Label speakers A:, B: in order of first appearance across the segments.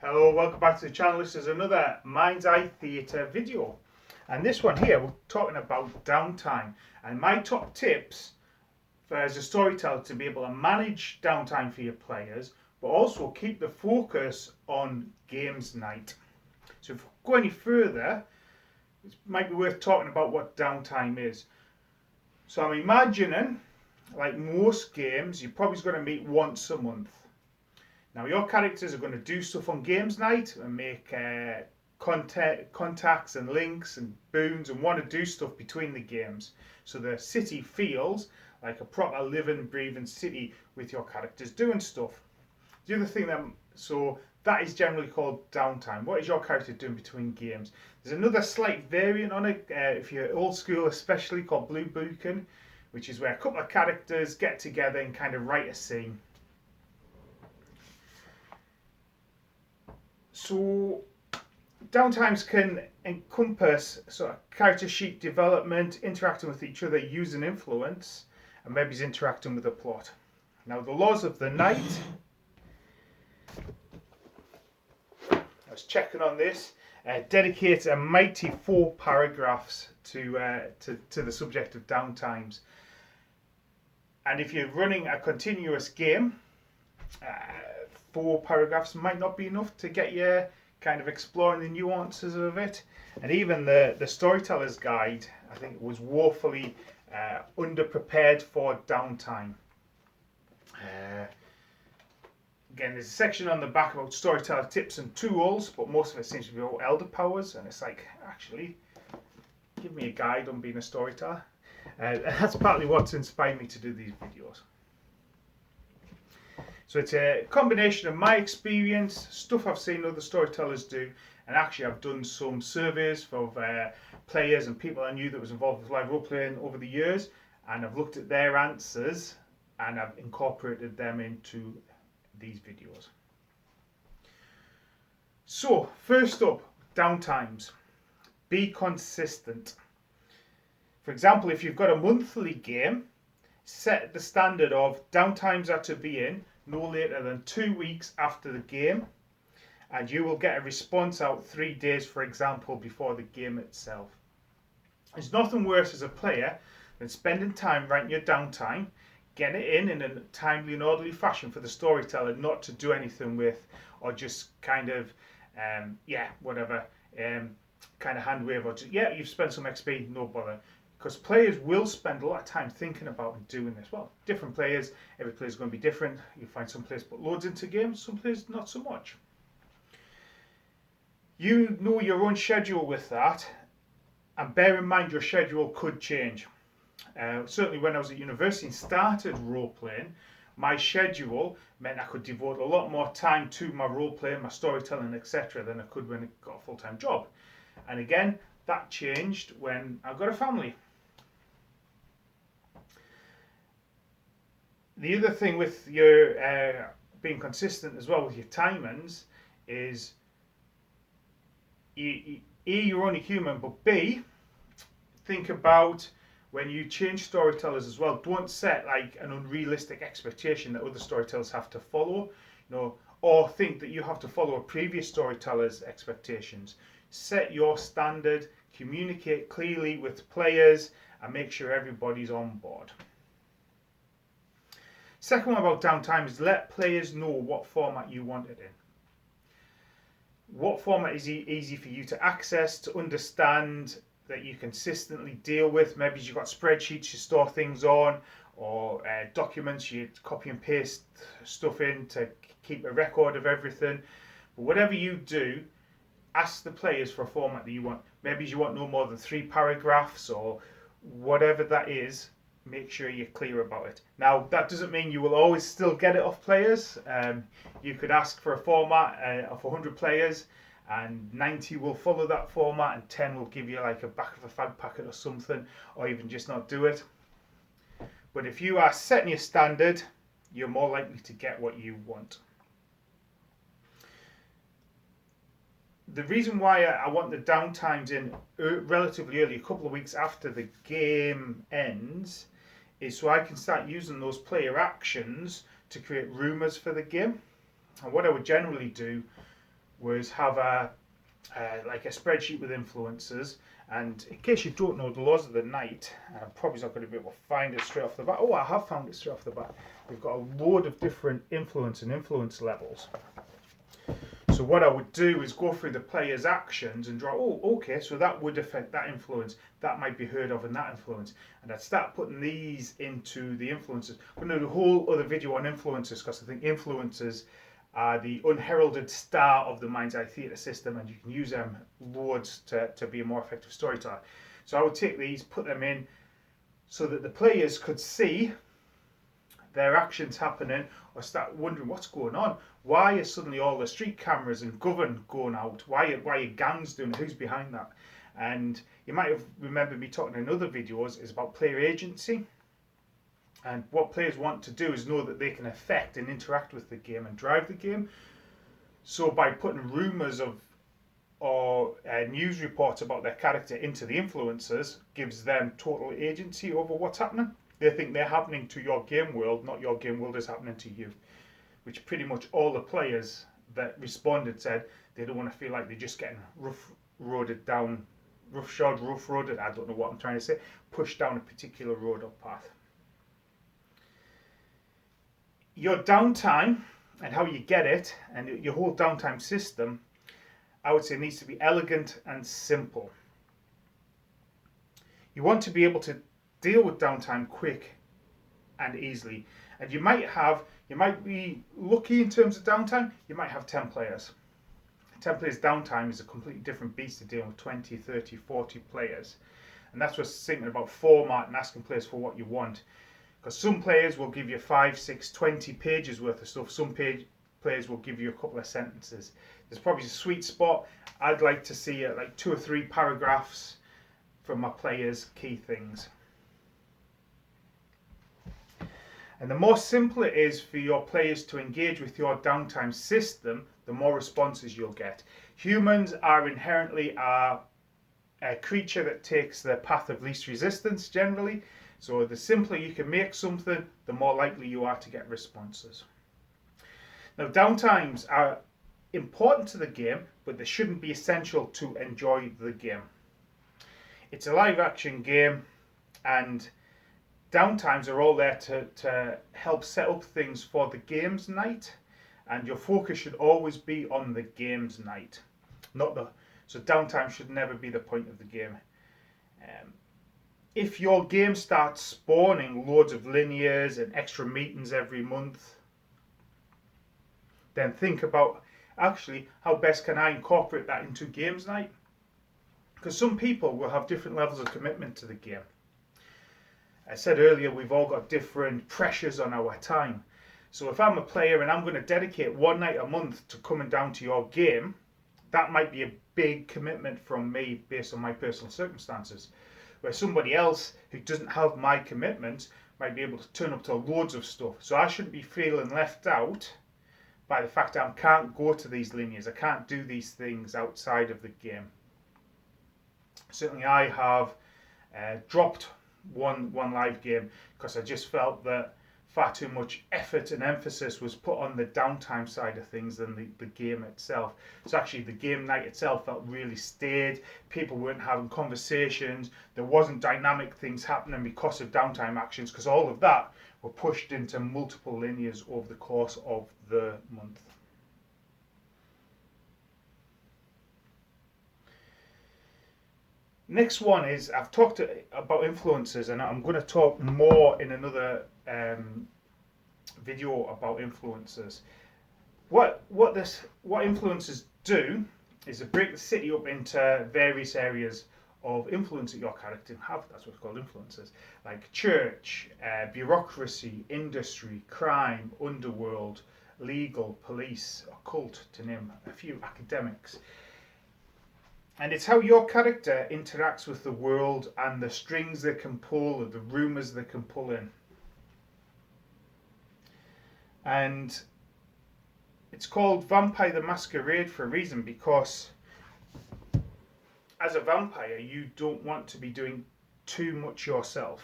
A: Hello, welcome back to the channel. This is another Mind's Eye Theatre video. And this one here, we're talking about downtime. And my top tips for as a storyteller to be able to manage downtime for your players, but also keep the focus on games night. So if we go any further, it might be worth talking about what downtime is. So I'm imagining, like most games, you're probably going to meet once a month. Now your characters are going to do stuff on games night and make contacts and links and boons and want to do stuff between the games. So the city feels like a proper living, breathing city with your characters doing stuff. The other thing that is generally called downtime. What is your character doing between games? There's another slight variant on it, if you're old school especially, called blue booking, which is where a couple of characters get together and kind of write a scene. So downtimes can encompass sort of character sheet development, interacting with each other, using influence, and maybe interacting with the plot. Now the laws of the night, I was checking on this, dedicates a mighty 4 paragraphs to the subject of downtimes. And if you're running a continuous game, 4 paragraphs might not be enough to get you kind of exploring the nuances of it. And even the storyteller's guide, I think, was woefully underprepared for downtime. Again, there's a section on the back about storyteller tips and tools, but most of it seems to be all elder powers, and it's like, actually, give me a guide on being a storyteller. That's partly what's inspired me to do these videos. So it's a combination of my experience, stuff I've seen other storytellers do, and actually I've done some surveys for players and people I knew that was involved with live role playing over the years, and I've looked at their answers and I've incorporated them into these videos. So first up, downtimes. Be consistent. For example, if you've got a monthly game, set the standard of downtimes are to be in no later than 2 weeks after the game, and you will get a response out 3 days, for example, before the game itself. There's nothing worse as a player than spending time writing your downtime, getting it in a timely and orderly fashion for the storyteller not to do anything with, or just kind of whatever, kind of hand wave, or just, yeah, you've spent some XP, no bother. Because players will spend a lot of time thinking about and doing this. Well, different players, every player is going to be different. You find some players put loads into games, some players not so much. You know your own schedule with that, and bear in mind your schedule could change. Certainly when I was at university and started role playing, my schedule meant I could devote a lot more time to my role playing, my storytelling, etc. than I could when I got a full-time job. And again, that changed when I got a family. The other thing with your being consistent as well with your timings is A, you're only human, but B, think about when you change storytellers as well. Don't set like an unrealistic expectation that other storytellers have to follow, or think that you have to follow a previous storyteller's expectations. Set your standard, communicate clearly with players, and make sure everybody's on board. Second one about downtime is let players know what format you want it in. What format is easy for you to access, to understand, that you consistently deal with. Maybe you've got spreadsheets you store things on, or documents you copy and paste stuff in to keep a record of everything. But whatever you do, ask the players for a format that you want. Maybe you want no more than 3 paragraphs or whatever that is. Make sure you're clear about it. Now, that doesn't mean you will always still get it off players. You could ask for a format of 100 players, and 90 will follow that format, and 10 will give you like a back of a fag packet or something, or even just not do it. But if you are setting your standard, you're more likely to get what you want. The reason why I want the downtimes in relatively early, a couple of weeks after the game ends, is so I can start using those player actions to create rumours for the game. And what I would generally do was have like a spreadsheet with influences. And in case you don't know the laws of the night, and I'm probably not going to be able to find it straight off the bat. Oh, I have found it straight off the bat. We've got a load of different influence and influence levels. So what I would do is go through the player's actions and draw, oh, okay, so that would affect that influence. That might be heard of in that influence. And I'd start putting these into the influences. I'm going to do a whole other video on influences because I think influences are the unheralded star of the mind's eye theatre system, and you can use them loads to be a more effective storyteller. So I would take these, put them in so that the players could see their actions happening or start wondering what's going on. Why are suddenly all the street cameras and govern going out? Why are gangs doing it? Who's behind that? And you might have remembered me talking in other videos is about player agency. And what players want to do is know that they can affect and interact with the game and drive the game. So by putting rumours of or news reports about their character into the influencers gives them total agency over what's happening. They think they're happening to your game world, not your game world is happening to you. Which pretty much all the players that responded said they don't want to feel like they're just getting roughshod, I don't know what I'm trying to say, pushed down a particular road or path. Your downtime and how you get it, and your whole downtime system, I would say needs to be elegant and simple. You want to be able to deal with downtime quick and easily. And you might be lucky in terms of downtime, you might have 10 players. 10 players downtime is a completely different beast to dealing with 20, 30, 40 players. And that's what's thinking about format and asking players for what you want. Because some players will give you 5, 6, 20 pages worth of stuff. Some players will give you a couple of sentences. There's probably a sweet spot. I'd like to see like 2 or 3 paragraphs from my players' key things. And the more simple it is for your players to engage with your downtime system, the more responses you'll get. Humans are inherently a creature that takes the path of least resistance generally. So the simpler you can make something, the more likely you are to get responses. Now, downtimes are important to the game, but they shouldn't be essential to enjoy the game. It's a live action game, and downtimes are all there to help set up things for the games night, and your focus should always be on the games night, so downtime should never be the point of the game. If your game starts spawning loads of linears and extra meetings every month, then think about actually how best can I incorporate that into games night, because some people will have different levels of commitment to the game. I said earlier, we've all got different pressures on our time. So if I'm a player and I'm going to dedicate one night a month to coming down to your game, that might be a big commitment from me based on my personal circumstances. Where somebody else who doesn't have my commitment might be able to turn up to loads of stuff. So I shouldn't be feeling left out by the fact I can't go to these linears, I can't do these things outside of the game. Certainly I have dropped one live game because I just felt that far too much effort and emphasis was put on the downtime side of things than the game itself. So actually the game night itself felt really staid, people weren't having conversations, there wasn't dynamic things happening because of downtime actions, because all of that were pushed into multiple linears over the course of the month. Next one is, I've talked about influences, and I'm going to talk more in another video about influences. What influences do is to break the city up into various areas of influence that your character have. That's what's called influences, like church, bureaucracy, industry, crime, underworld, legal, police, occult, to name a few, academics. And it's how your character interacts with the world and the strings they can pull or the rumours they can pull in. And it's called Vampire the Masquerade for a reason, because as a vampire you don't want to be doing too much yourself.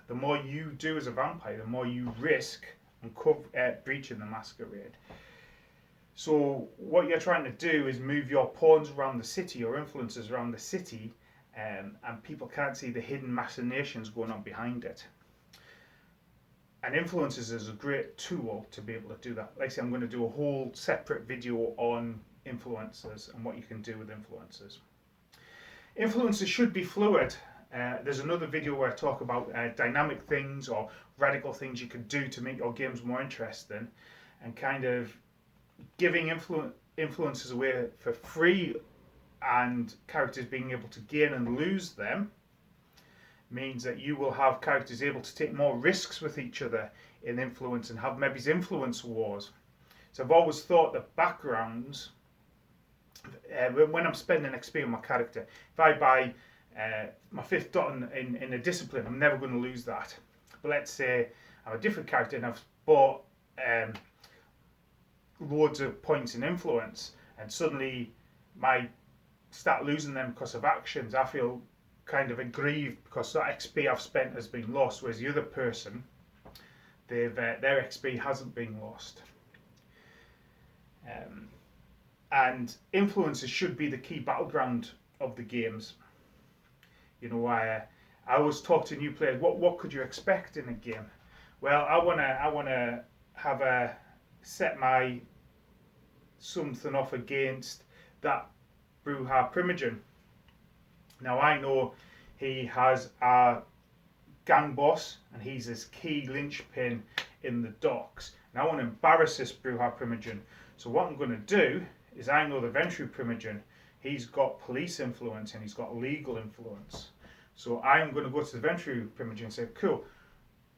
A: The more you do as a vampire, the more you risk breaching the masquerade. So what you're trying to do is move your pawns around the city, your influences around the city, and people can't see the hidden machinations going on behind it. And influences is a great tool to be able to do that. Like I say, I'm going to do a whole separate video on influences and what you can do with influences. Influences should be fluid. There's another video where I talk about dynamic things or radical things you could do to make your games more interesting, and kind of giving influences away for free and characters being able to gain and lose them means that you will have characters able to take more risks with each other in influence and have maybe influence wars. So I've always thought that backgrounds, when I'm spending XP on my character, if I buy my 5th dot in a discipline, I'm never going to lose that. But let's say I'm a different character and I've bought loads of points in influence, and suddenly I start losing them because of actions. I feel kind of aggrieved because that XP I've spent has been lost, whereas the other person, their XP hasn't been lost. And influences should be the key battleground of the games. You know, I always talk to new players. What could you expect in a game? Well, I wanna have a set my something off against that Brujah Primogen. Now I know he has a gang boss and he's his key linchpin in the docks. And I want to embarrass this Brujah Primogen. So what I'm going to do is, I know the Ventru Primogen, he's got police influence and he's got legal influence. So I'm going to go to the Ventru Primogen and say, cool,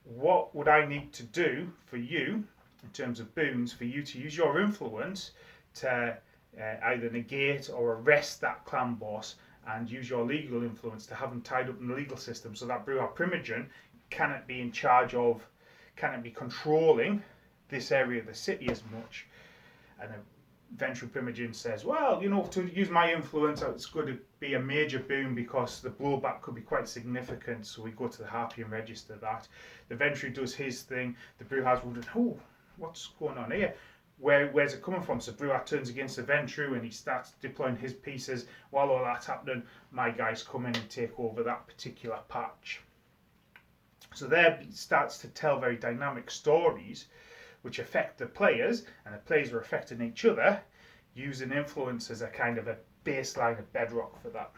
A: what would I need to do for you in terms of boons for you to use your influence to either negate or arrest that clan boss, and use your legal influence to have him tied up in the legal system so that Brujah Primogen cannot be in charge of, cannot be controlling this area of the city as much. And then Ventru Primogen says, well, you know, to use my influence, it's going to be a major boon because the blowback could be quite significant. So we go to the Harpy and register that. The Ventru does his thing. The Brujah's wondering, oh, what's going on here? Where's it coming from? So Brujah turns against the Ventru and he starts deploying his pieces. While all that's happening, my guys come in and take over that particular patch. So there it starts to tell very dynamic stories which affect the players, and the players are affecting each other, using influence as a kind of a baseline, a bedrock for that.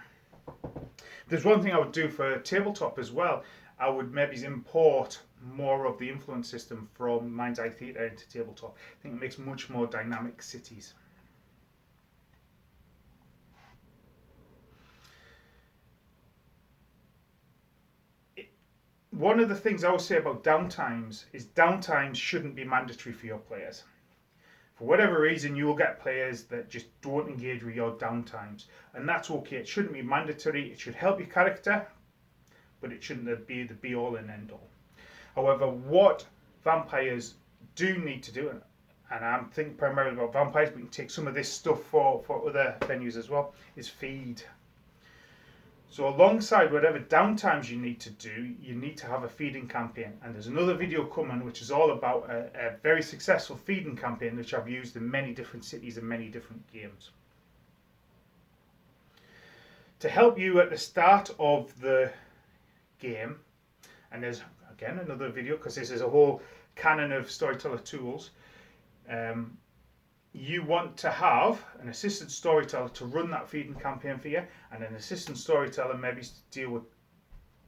A: There's one thing I would do for tabletop as well. I would maybe import more of the influence system from Mind's Eye Theatre into tabletop. I think it makes much more dynamic cities. One of the things I always say about downtimes is downtimes shouldn't be mandatory for your players. For whatever reason, you will get players that just don't engage with your downtimes, and that's okay. It shouldn't be mandatory. It should help your character, but it shouldn't be the be-all and end-all. However, what vampires do need to do, and I'm thinking primarily about vampires, but you can take some of this stuff for other venues as well, is feed. So alongside whatever downtimes you need to do, you need to have a feeding campaign. And there's another video coming which is all about a very successful feeding campaign which I've used in many different cities and many different games. To help you at the start of the game, and there's again another video because this is a whole canon of storyteller tools, you want to have an assistant storyteller to run that feeding campaign for you, and an assistant storyteller maybe to deal with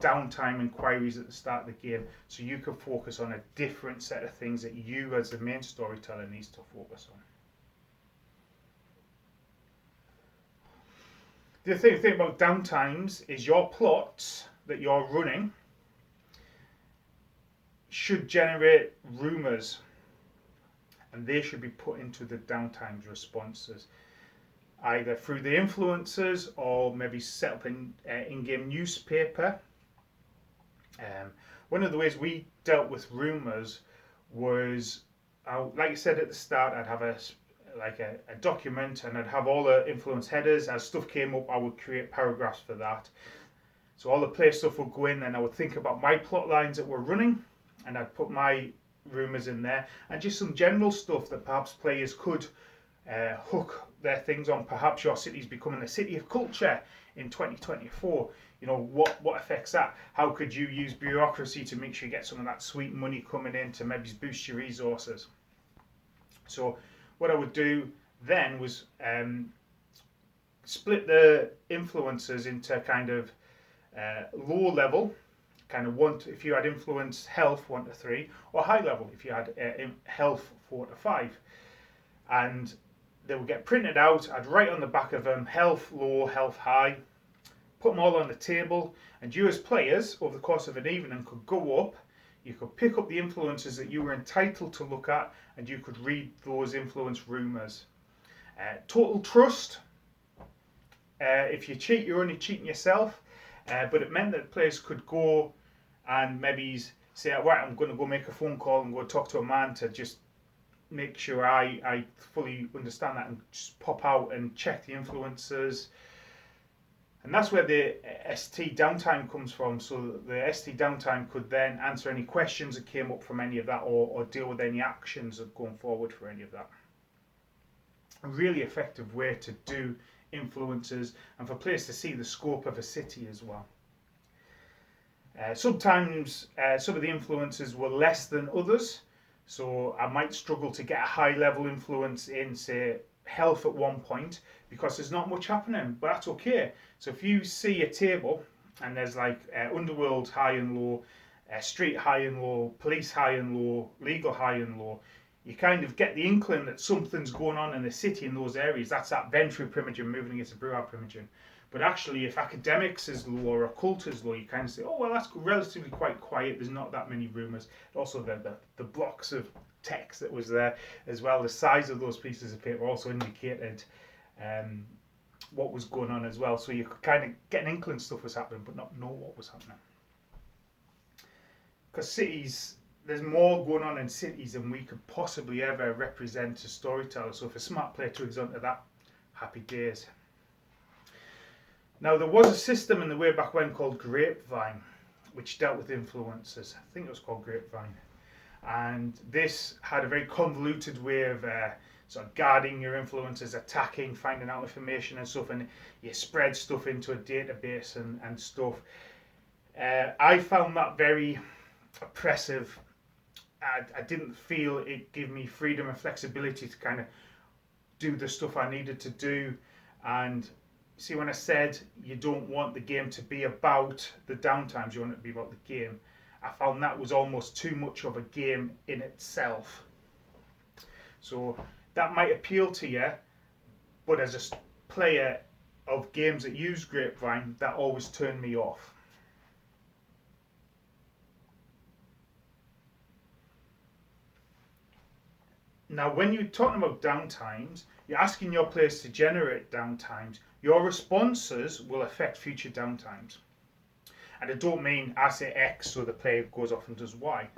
A: downtime inquiries at the start of the game, so you can focus on a different set of things that you as the main storyteller needs to focus on. The other thing about downtimes is your plots that you're running should generate rumours, and they should be put into the downtimes responses, either through the influencers or maybe set up an in-game newspaper. One of the ways we dealt with rumours was, like I said at the start, I'd have a document and I'd have all the influence headers. As stuff came up, I would create paragraphs for that. So all the player stuff would go in, and I would think about my plot lines that were running, and I'd put my rumours in there, and just some general stuff that perhaps players could hook their things on. Perhaps your city's becoming a city of culture in 2024. You know, what affects that? How could you use bureaucracy to make sure you get some of that sweet money coming in to maybe boost your resources? So what I would do then was split the influences into kind of low level, kind of if you had influence health 1 to 3, or high level if you had health 4 to 5. And they would get printed out. I'd write on the back of them health low, health high, put them all on the table, and you as players over the course of an evening could go up, you could pick up the influences that you were entitled to look at, and you could read those influence rumours. Total trust. If you cheat, you're only cheating yourself. But it meant that players could go and maybe say, right, I'm going to go make a phone call and go talk to a man to just make sure I fully understand that, and just pop out and check the influences. And that's where the ST downtime comes from. So the ST downtime could then answer any questions that came up from any of that, or deal with any actions of going forward for any of that. A really effective way to do influences, and for players to see the scope of a city as well. Sometimes some of the influences were less than others, so I might struggle to get a high level influence in, say, health at one point, because there's not much happening, but that's okay. So if you see a table and there's like underworld high and low, street high and low, police high and low, legal high and low, you kind of get the inkling that something's going on in the city in those areas. That's that Ventru primogen moving against the Bruard primogen. But actually, if academics is low or occult is low, you kind of say, oh, well, that's relatively quite quiet. There's not that many rumours. Also, the blocks of text that was there, as well, the size of those pieces of paper also indicated what was going on as well. So you could kind of get an inkling stuff was happening, but not know what was happening. Because cities, there's more going on in cities than we could possibly ever represent as storytellers. So if a smart player tugs onto that, happy days. Now, there was a system in the way back when called Grapevine, which dealt with influences. I think it was called Grapevine. And this had a very convoluted way of sort of guarding your influences, attacking, finding out information and stuff, and you spread stuff into a database and stuff. I found that very oppressive. I didn't feel it gave me freedom and flexibility to kind of do the stuff I needed to do. And see, when I said you don't want the game to be about the downtimes, you want it to be about the game, I found that was almost too much of a game in itself. So that might appeal to you, but as a player of games that use Grapevine, that always turned me off. Now, when you're talking about downtimes, you're asking your players to generate downtimes. Your responses will affect future downtimes. And I don't mean I say X so the player goes off and does Y.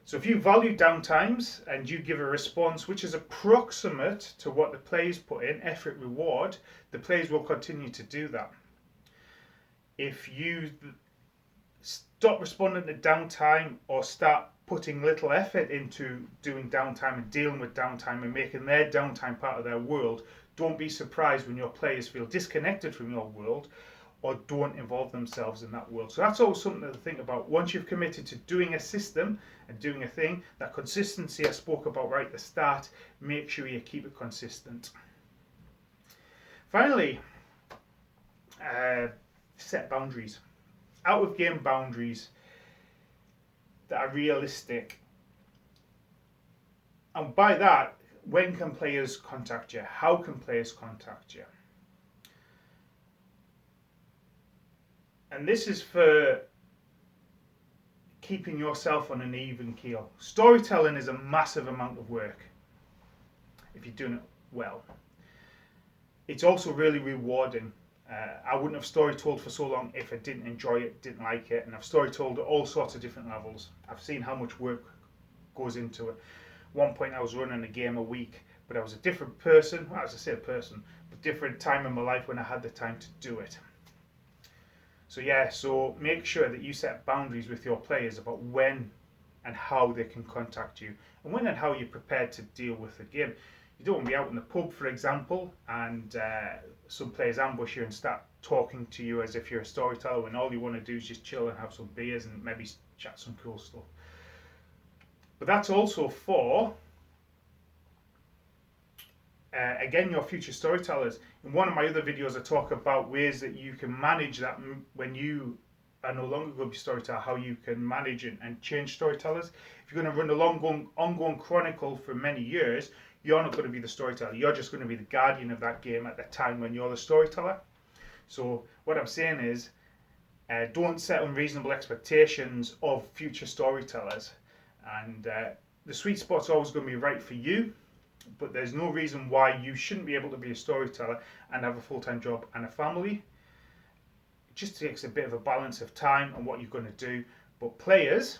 A: So if you value downtimes and you give a response which is approximate to what the players put in, effort, reward, the players will continue to do that. If you stop responding to downtime or start putting little effort into doing downtime and dealing with downtime and making their downtime part of their world, don't be surprised when your players feel disconnected from your world or don't involve themselves in that world. So that's always something to think about. Once you've committed to doing a system and doing a thing, that consistency I spoke about right at the start, make sure you keep it consistent. Finally, set boundaries. Out of game boundaries that are realistic. And by that, when can players contact you? How can players contact you? And this is for keeping yourself on an even keel. Storytelling is a massive amount of work if you're doing it well. It's also really rewarding. I wouldn't have story told for so long if I didn't enjoy it, didn't like it, and I've story told at all sorts of different levels. I've seen how much work goes into it. One point I was running a game a week, but I was a different person, well, as I say a person, but different time in my life when I had the time to do it. So yeah, so make sure that you set boundaries with your players about when and how they can contact you, and when and how you're prepared to deal with the game. You don't want to be out in the pub, for example, and some players ambush you and start talking to you as if you're a storyteller when all you want to do is just chill and have some beers and maybe chat some cool stuff. But that's also for, again, your future storytellers. In one of my other videos, I talk about ways that you can manage that when you are no longer going to be a storyteller, how you can manage and change storytellers. If you're going to run a ongoing chronicle for many years, you're not going to be the storyteller. You're just going to be the guardian of that game at the time when you're the storyteller. So what I'm saying is, don't set unreasonable expectations of future storytellers. And the sweet spot's always going to be right for you, but there's no reason why you shouldn't be able to be a storyteller and have a full-time job and a family. It just takes a bit of a balance of time and what you're going to do. But players,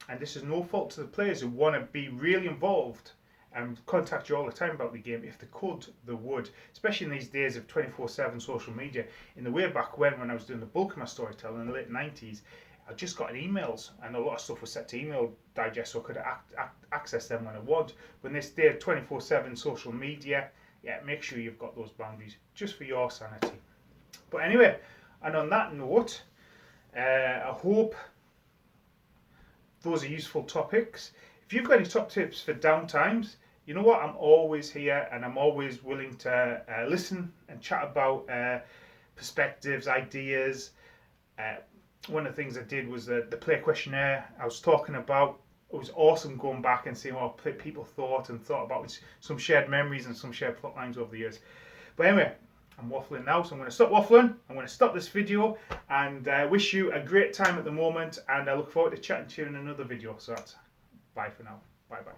A: and this is no fault to the players who want to be really involved and contact you all the time about the game, if they could, they would. Especially in these days of 24/7 social media. In the way back when I was doing the bulk of my storytelling in the late 90s, I just got emails, and a lot of stuff was set to email digest, so I could access them when I want. But in this day of 24/7 social media, yeah, make sure you've got those boundaries just for your sanity. But anyway, and on that note, I hope those are useful topics. If you've got any top tips for downtimes, you know what? I'm always here, and I'm always willing to listen and chat about perspectives, ideas. One of the things I did was the player questionnaire I was talking about. It was awesome going back and seeing what people thought about some shared memories and some shared plot lines over the years. But anyway, I'm waffling now, so I'm going to stop waffling. I'm going to stop this video and wish you a great time at the moment, and I look forward to chatting to you in another video. So that's bye for now. Bye bye.